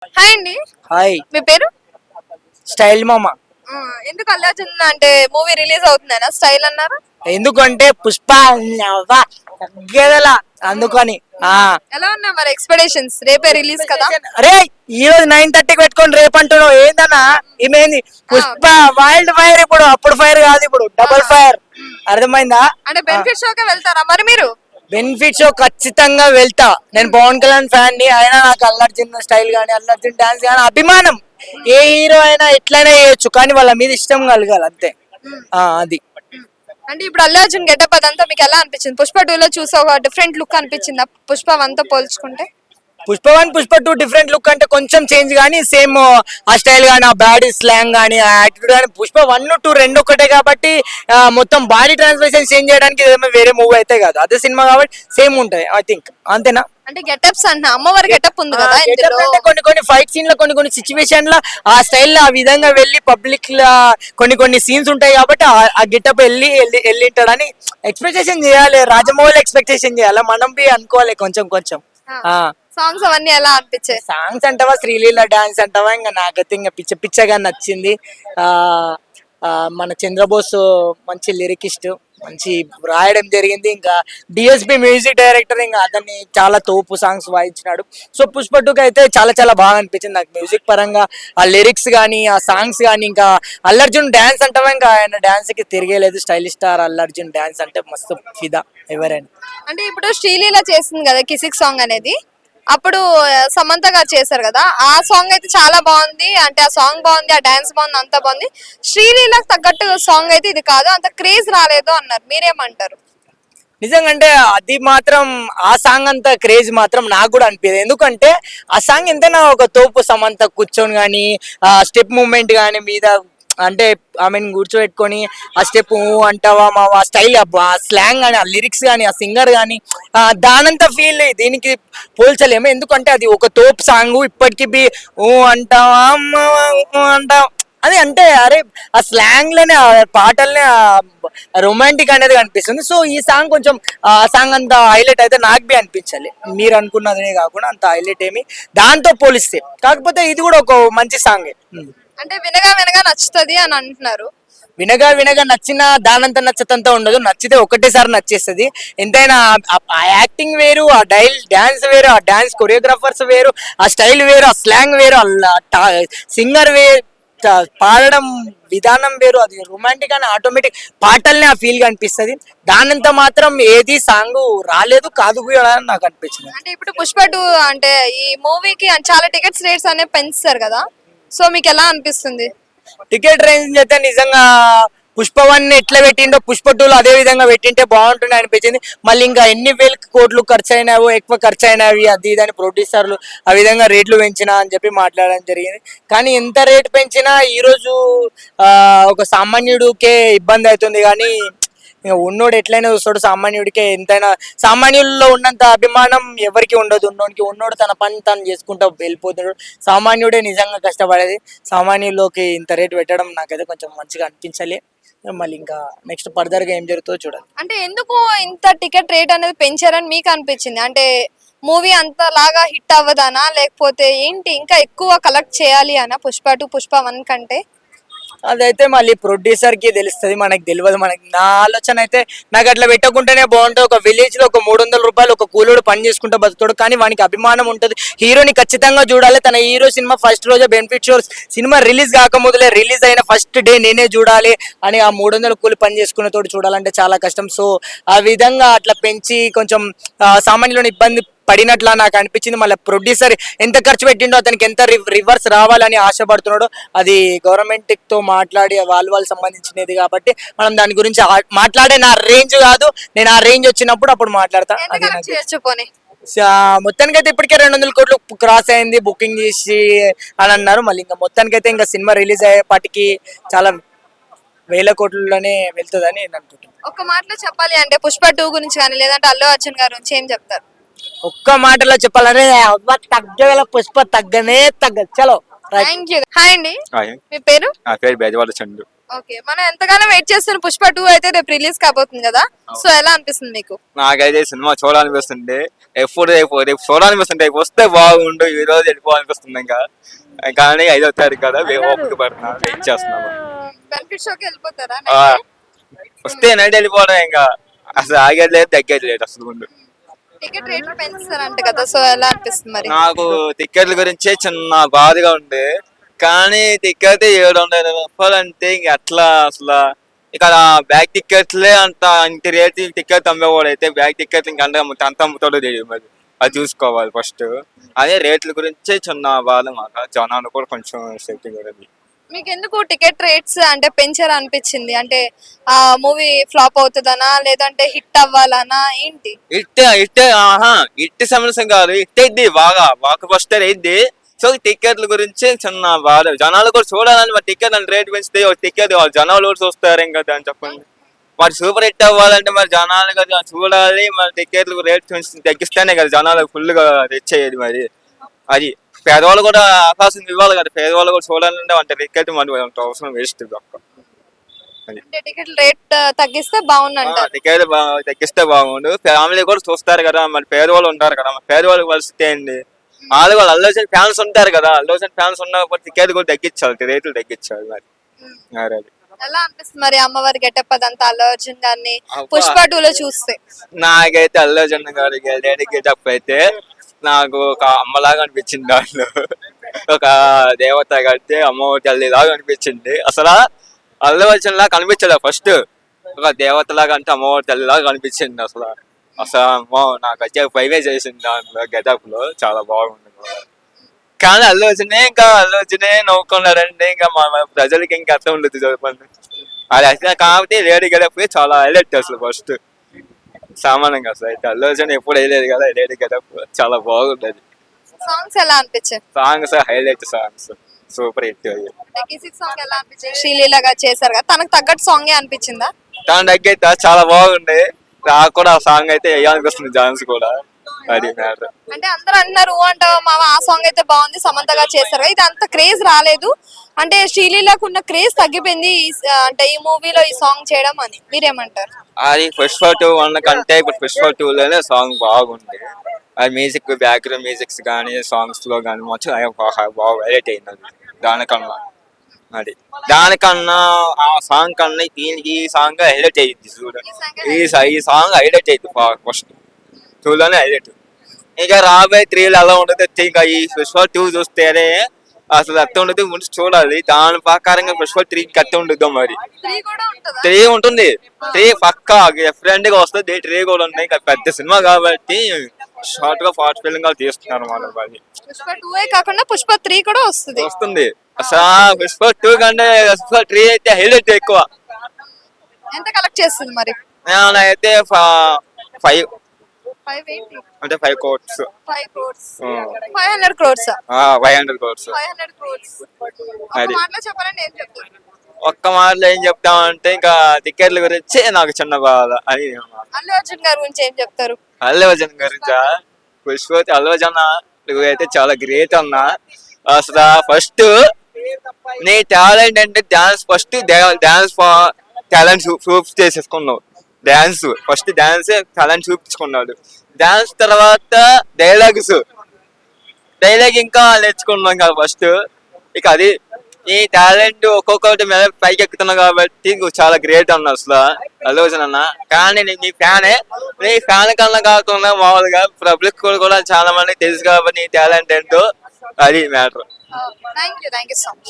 Hi అండి. Hi. మీ పేరు? Style మామ. ఎందుకు అల్లు అర్జున్ అంటే మూవీ రిలీజ్ అవుతుందనా స్టైల్ అన్నారు? ఎందుకంటే పుష్ప నవ్వ తగ్గేదలా అందుకని. ఎలా ఉన్నాయి మరి ఎక్స్పెక్టేషన్స్? రేపే రిలీజ్ కదా. అరే ఈ రోజు 9:30కి పెట్టుకొని రేపు అంటున్నావు ఏందన్నా? ఏమైంది? పుష్ప వైల్డ్ ఫైర్ ఇప్పుడు, అప్పుడు ఫైర్ కాదు, ఇప్పుడు డబుల్ ఫైర్. అర్థమైందా? అంటే బెనిఫిట్ షోకే వెళ్తారా మరి మీరు? బెనిఫిట్ షో ఖచ్చితంగా వెళ్తా. నేను పవన్ కళ్యాణ్ ఫ్యాన్ ని. అయినా నాకు అల్లు అర్జున్ స్టైల్ గానీ, అల్లు అర్జున్ డాన్స్ గానీ అభిమానం. ఏ హీరో అయినా ఎట్లయినా చేయొచ్చు, కానీ వాళ్ళ మీద ఇష్టం కలగాలి అంతే. అది అంటే ఇప్పుడు అల్లు అర్జున్ గెటప్ అదంతా మీకు ఎలా అనిపించింది? పుష్ప 2 లో చూసా ఒక డిఫరెంట్ లుక్ అనిపించిందా పుష్ప 1 తో పోల్చుకుంటే? పుష్ప 1 పుష్ప 2 డిఫరెంట్ లుక్ అంటే కొంచెం చేంజ్ కానీ సేమ్ ఆ స్టైల్ కానీ, ఆ బాడీ స్లాంగ్ కానీ, ఆ యాటిట్యూడ్ కానీ పుష్ప 1, 2 రెండు ఒకటే కాబట్టి మొత్తం బాడీ ట్రాన్స్ఫర్మేషన్ చేంజ్ చేయడానికి ఏదైనా వేరే మూవీ అయితే కాదు, అదే సినిమా కాబట్టి సేమ్ ఉంటాయి ఐ థింక్. అంతేనా? అంటే గెటప్స్ అంటే అమ్మవారి గెటప్ ఉంది కదా ఇందులో. అంటే కొన్ని ఫైట్ సీన్ లో కొన్ని సిచ్యువేషన్ లో ఆ స్టైల్ లో ఆ విధంగా వెళ్ళి పబ్లిక్ లా కొన్ని సీన్స్ ఉంటాయి కాబట్టి ఆ గెటప్ వెళ్ళింటాడని ఎక్స్పెక్టేషన్ చేయాలి. రాజమౌళి ఎక్స్పెక్టేషన్ చేయాలి, మనం బి అనుకోవాలి కొంచెం కొంచెం. సాంగ్స్ అవన్నీ ఎలా అనిపించాయి? సాంగ్స్ అంటావా, శ్రీలీల డాన్స్ అంటావా, ఇంకా నాకైతే ఇంకా పిచ్చగా నచ్చింది. ఆ మన చంద్రబోస్ మంచి లిరికిస్ట్, మంచి రాయడం జరిగింది. ఇంకా డిఎస్పి మ్యూజిక్ డైరెక్టర్, ఇంకా అతన్ని చాలా తోపు సాంగ్స్ వాయించినాడు. సో పుష్ప 2కి అయితే చాలా బాగా అనిపించింది నాకు మ్యూజిక్ పరంగా. ఆ లిరిక్స్ కానీ, ఆ సాంగ్స్ కానీ, ఇంకా అల్లు అర్జున్ డాన్స్ అంటావా, ఇంకా ఆయన డాన్స్ కి తిరిగేలేదు. Stylish star Allu Arjun dance అంటే మస్తు ఫిదా ఎవరైనా. అంటే ఇప్పుడు శ్రీలీల చేసింది కదా కిసిక్ సాంగ్ అనేది, అప్పుడు సమంత గారు చేశారు కదా, ఆ సాంగ్ అయితే చాలా బాగుంది. అంటే ఆ సాంగ్ బాగుంది, ఆ డాన్స్ బాగుంది, అంతా బాగుంది. శ్రీలీలకు తగ్గట్టు సాంగ్ అయితే ఇది కాదు, అంత క్రేజ్ రాలేదు అన్నారు. మీరేమంటారు? నిజంగా అంటే అది మాత్రం, ఆ సాంగ్ అంత క్రేజ్ మాత్రం నాకు కూడా అనిపించదు. ఎందుకంటే ఆ సాంగ్ ఎంతైనా ఒక తోపు సమంత కూర్చొని కానీ, ఆ స్టెప్ మూమెంట్ కానీ మీద అంటే ఆమెను కూర్చోబెట్టుకొని ఆ స్టెప్ అంటావా మా స్టైల్, ఆ స్లాంగ్ కానీ, ఆ లిరిక్స్ కానీ, ఆ సింగర్ కానీ దానంతా ఫీల్ దీనికి పోల్చలేము. ఎందుకంటే అది ఒక తోపు సాంగ్. ఇప్పటికి బి అంటావా అంటావా అది అంటే అరే ఆ స్లాంగ్ లోనే, ఆ పాటల్నే రొమాంటిక్ అనేది కనిపిస్తుంది. సో ఈ సాంగ్ కొంచెం, ఆ సాంగ్ అంత హైలైట్ అయితే నాకు బి అనిపించాలి. మీరు అనుకున్నదనే కాకుండా అంత హైలైట్ ఏమి దాంతో పోలిస్తే. కాకపోతే ఇది కూడా ఒక మంచి సాంగే. అంటే వినగా నచ్చుతుంది అని అంటున్నారు. వినగా నచ్చిన దానంత నచ్చతంత ఉండదు. నచ్చితే ఒకటేసారి నచ్చేస్తుంది. ఎంతైనా ఆ యాక్టింగ్ వేరు, ఆ డాన్స్ వేరు, ఆ డాన్స్ కొరియోగ్రాఫర్స్ వేరు, ఆ స్టైల్ వేరు, ఆ స్లాంగ్ వేరు, సింగర్ వేరు, పాడడం విధానం వేరు. అది రొమాంటిక్ అని ఆటోమేటిక్ పాటల్ని ఆ ఫీల్ గా అనిపిస్తుంది. దానంత మాత్రం ఏది సాంగ్ రాలేదు కాదు కూడా అని నాకు అనిపించింది. అంటే ఇప్పుడు పుష్ప 2 అంటే ఈ మూవీకి చాలా టికెట్స్ రేట్స్ అనేవి పెంచుతారు కదా, సో మీకు ఎలా అనిపిస్తుంది? టికెట్ రేంజ్ అయితే నిజంగా పుష్ప 1 ఎట్లా పెట్టిండో పుష్ప 2లో అదే విధంగా పెట్టింటే బాగుంటుంది అనిపించింది. మళ్ళీ ఇంకా ఎన్ని వేల కోట్లు ఖర్చు అయినావో, ఎక్కువ ఖర్చు అయినవి అది ఇదని ప్రొడ్యూసర్లు ఆ విధంగా రేట్లు పెంచినా అని చెప్పి మాట్లాడడం జరిగింది. కానీ ఎంత రేటు పెంచినా ఈరోజు ఒక సామాన్యుడికే ఇబ్బంది అవుతుంది. కానీ ఇంకా ఉన్నోడు ఎట్లయినా చూస్తాడు. సామాన్యుడికే ఎంతైనా, సామాన్యుల్లో ఉన్నంత అభిమానం ఎవరికి ఉండదు. ఉన్నోడు తన పని తను చేసుకుంటూ వెళ్ళిపోతున్నాడు. సామాన్యుడే నిజంగా కష్టపడేది. సామాన్యుల్లోకి ఇంత రేటు పెట్టడం నాకైతే కొంచెం మంచిగా అనిపించాలి. మళ్ళీ ఇంకా నెక్స్ట్ ఫర్దర్ గా ఏం జరుగుతుందో చూడాలి. అంటే ఎందుకు ఇంత టికెట్ రేట్ అనేది పెంచారని మీకు అనిపించింది? అంటే మూవీ అంతలాగా హిట్ అవ్వదానా, లేకపోతే ఏంటి ఇంకా ఎక్కువ కలెక్ట్ చేయాలి అనా పుష్ప 2 పుష్ప 1 కంటే? అదైతే మళ్ళీ ప్రొడ్యూసర్ కి తెలుస్తుంది, మనకి తెలియదు. నా ఆలోచన అయితే నాకు అట్లా పెట్టకుంటేనే బాగుంటుంది. ఒక విలేజ్ లో ఒక 300 రూపాయలు ఒక కూలోడు పని చేసుకుంటూ బతుకుతాడు, కానీ వానికి అభిమానం ఉంటుంది. హీరోని ఖచ్చితంగా చూడాలి. తన హీరో సినిమా ఫస్ట్ రోజే బెనిఫిట్ షోస్ సినిమా రిలీజ్ కాకముందులే, రిలీజ్ అయిన ఫస్ట్ డే నేనే చూడాలి అని ఆ 300 కూలి పని చేసుకునే తోడు చూడాలంటే చాలా కష్టం. సో ఆ విధంగా అట్లా పెంచి కొంచెం సామాన్యులను ఇబ్బంది పడినట్లా నాకు అనిపించింది. మళ్ళీ ప్రొడ్యూసర్ ఎంత ఖర్చు పెట్టిండో, అతనికి ఎంత రివర్స్ రావాలని ఆశపడుతున్నాడో, అది గవర్నమెంట్ తో మాట్లాడి వాళ్ళు సంబంధించినది కాబట్టి మనం దాని గురించి మాట్లాడే నా రేంజ్ కాదు. నేను ఆ రేంజ్ వచ్చినప్పుడు అప్పుడు మాట్లాడతా. మొత్తానికి అయితే ఇప్పటికే 200 కోట్లు క్రాస్ అయింది బుకింగ్ చేసి అని అన్నారు. మళ్ళీ ఇంకా మొత్తానికైతే ఇంకా సినిమా రిలీజ్ అయ్యేపాటికి చాలా వేల కోట్లలోనే వెళ్తుందని నేను అనుకుంటున్నాను. ఒక మాటలో చెప్పాలి అంటే పుష్ప 2 గురించి కానీ, లేదంటే అల్లు అర్జున్ గారి గురించి ఏం చెప్తారు? ఒక్క మాటలో చెప్పాలంటే తగ్గగల పుష్ప తగ్గనే తగ్గదు. చలో. Thank you. హాయ్ అండి. హాయ్, మీ పేరు? నా పేరు బేజవాడ చందు. ఓకే, మనం ఎంతగానో వెయిట్ చేస్తున్న పుష్ప 2 అయితే రేపు రిలీజ్ కాబోతుంది కదా, సో ఎలా అనిపిస్తుంది మీకు? నాకైతే సినిమా చూడాలనిపిస్తుంది. రేపు చూడాలనిపిస్తుంది. రేపు వస్తే బాగుండు, ఈ రోజు వెళ్ళిపోవాలనిపిస్తుంది. ఇంకా కానీ 5వ తారీఖు కదా, ఓపిక పడుతున్నా, వెయిట్ చేస్తున్నాము. బెనిఫిట్ షోకి వెళ్ళిపోతారా? ఆ, వస్తే నైట్ వెళ్ళిపోవడం. ఇంకా అసలు ఆగేది లేదు, తగ్గేది లేదు అసలు ముందు. టికెట్ రేట్లు పెంచుతారంట కదా, సో ఎలా అనిపిస్తుంది మరి? నాకు టికెట్ల గురించే చిన్న బాధగా ఉంది. కానీ టికెట్ 700 అంటే ఇంక అట్లా అసలు ఇక్కడ బ్యాక్ టికెట్లే అంత రేట్ టికెట్ అమ్మేవాడు అయితే బ్యాక్ టికెట్ ఇంకా అంత అమ్ముతాడో తెలియదు. మరి అది చూసుకోవాలి ఫస్ట్. అదే రేట్ల గురించే చిన్న బాధ. మాట జనాలు కూడా కొంచెం సేఫ్టీ కూడా. మీకు ఎందుకు టికెట్ రేట్స్ అంటే పెంచారు అనిపించింది? అంటే ఆ మూవీ ఫ్లాప్ అవుతుందనా, లేదంటే హిట్ అవ్వాలనా, ఏంటి? ఇట్టి సమస్య కాదు, ఇట్టేద్ది బాగా ఫస్ట్ అయింది. సో టికెట్ల గురించి చిన్న బాధ. జనాలు కూడా చూడాలని మరి టికెట్ అని రేట్ పెంచితే ఒక టికెట్ జనాలు కూడా చూస్తారు ఇంకా అని చెప్పండి. మరి సూపర్ హిట్ అవ్వాలంటే మరి జనాలు కదా చూడాలి. మరి టికెట్లు రేట్ తగ్గిస్తేనే కదా జనాలు ఫుల్ గా తెచ్చేది. మరి అది పేదవాళ్ళు కూడా అవకాశం ఇవ్వాలి కదా, పేదవాళ్ళు కూడా చూడాలంటే అంటే టికెట్ మరి అవసరం వేస్ట్. అంటే టికెట్ రేట్ తగ్గిస్తే బాగుందంట. టికెట్ తగ్గిస్తే బాగుండు. ఫ్యామిలీ కూడా చూస్తారు కదా, మరి పేదవాళ్ళు ఉంటారు కదా, మరి పేదవాళ్ళకి పరిస్థితి ఏంటి? వాళ్ళు అల్లు అర్జున్ ఫ్యాన్స్ ఉంటారు కదా, అల్లు అర్జున్ ఫ్యాన్స్ ఉన్నప్పుడు టికెట్ కూడా తగ్గించాలి, రేట్లు తగ్గించాలి. మరి అది ఎలా అనిపిస్తుంది మరి అమ్మవారి గెటప్ అదంతా అల్లు అర్జున్ గారిని పుష్ప 2 లో చూస్తే? నాకైతే అల్లు అర్జున్ గారికి లేడీ గెటప్ అయితే నాకు ఒక అమ్మలాగా అనిపించింది. దాంట్లో ఒక దేవత కడితే అమ్మవారి తల్లి లాగా అనిపించింది. అసలు అల్లు అర్జున్ లాగా కనిపించలే ఫస్ట్. ఒక దేవత లాగా అంటే అమ్మవారి తల్లి లాగా కనిపించింది. అసలు అమ్మో నాకు వచ్చే భయమే చేసింది దాంట్లో గెటప్ లో. చాలా బాగుంది. కానీ అల్లు అర్జునే నవ్వుకున్నారంటే ఇంకా మా ప్రజలకి ఇంకా అర్థం ఉండదు చెప్పండి. అది అసలు కాబట్టి లేడీ గెటప్ చాలా హైలైట్ అసలు ఫస్ట్ సామాన్యంగా. అసలు అయితే అల్లు అర్జున్ ఎప్పుడు వేయలేదు కదా, లేడీ గెటప్ చాలా బాగుంటది. సాంగ్స్ ఎలా అనిపించాయి? Songs highlight songs, super hit. Song ఎలా అనిపించింది? శ్రీలీలగా చేశారు కదా, తనకు తగ్గట్టు సాంగే అనిపించిందా? తన దగ్గర చాలా బాగుంది. నాకు కూడా ఆ సాంగ్ అయితే వేయాలనిపిస్తుంది, డాన్స్ కూడా. అది మ్యాటర్. అంటే అందరూ అన్నారు అంటావా మామ ఆ సాంగ్ అయితే బాగుంది, సమంతగా చేశారు, ఇది అంత క్రేజ్ రాలేదు అంటే శ్రీలీలకు ఉన్న క్రేజ్ తగ్గిపోయింది అంటే ఈ మూవీలో ఈ సాంగ్ చేయడం అని మీరేమంటారు? అది పుష్ప 2 కంటే ఇప్పుడు పుష్ప 2 లోనే సాంగ్ బాగుంది. అది మ్యూజిక్, బ్యాక్గ్రౌండ్ మ్యూజిక్స్ కానీ సాంగ్స్ లో కానీ మొత్తం బాగా హైలైట్ అయింది. అది దానికన్నా ఆ సాంగ్ కన్నా దీనికి ఈ సాంగ్ హైలైట్ అయ్యింది. చూడండి, ఈ సాంగ్ హైలైట్ అయింది ఫస్ట్ 2 లోనే హైలైట్. ఇంకా రాబోయే 3 ఎలా ఉండదు. ఇంకా ఈ పుష్ప 2 చూస్తేనే అసలు అర్థం ఉండదు. ముందు చూడాలి, దాని ప్రకారంగా పుష్ప 3 కత్తి ఉండదు. మరి 3 ఉంటుంది. 3 పక్కా డిఫరెంట్ గా వస్తుంది. 3 కూడా ఉన్నాయి. ఇంకా పెద్ద సినిమా కాబట్టి షార్ట్ గా ఫాస్ట్ ఫిల్మ్ గా తీస్తున్నారు. మరి పుష్ప 2 కాకుండా పుష్ప 3 కూడా వస్తుంది. అసలు పుష్ప 2 కంటే పుష్ప 3 అయితే హైలైట్ ఎక్కువ. ఎంత కలెక్ట్ చేస్తుంది మరి? అయితే 5 అంటే 5 crores. 500 crores. 500 crores. ఒక మాటలో చెప్పాలంటే ఏం చెప్తారు? ఒక్క మాటలో ఏం చెప్తామంటే ఇంకా టికెట్ల గురించి నాకు చిన్న బాధ. అది అల్లు అర్జున్ గారి గురించి ఏం చెప్తారు? అల్లు అర్జున్ గురించా? పుష్పతి అల్లు అర్జున్ అయితే చాలా గ్రేట్ అన్నా. అసలు ఫస్ట్ నీ టాలెంట్ అంటే dance, first dance talent proof చేసేసుకున్నావు. డాన్స్ ఫస్ట్ డాన్స్ టాలెంట్ చూపించుకున్నాడు. డాన్స్ తర్వాత డైలాగ్ ఇంకా నేర్చుకున్నాం కదా ఫస్ట్. ఇక అది ఈ టాలెంట్ ఒక్కొక్కటి మీద పైకి ఎక్కుతున్నావు కాబట్టి చాలా గ్రేట్ అన్న అసలు అల్లు అర్జున్ అన్న. కానీ నీ ఫ్యాన్ కన్నా కాకుండా మామూలుగా పబ్లిక్ కూడా చాలా మంది తెలుసు కాబట్టి నీ టాలెంట్ ఏంటో. అది matter. Thank you so much.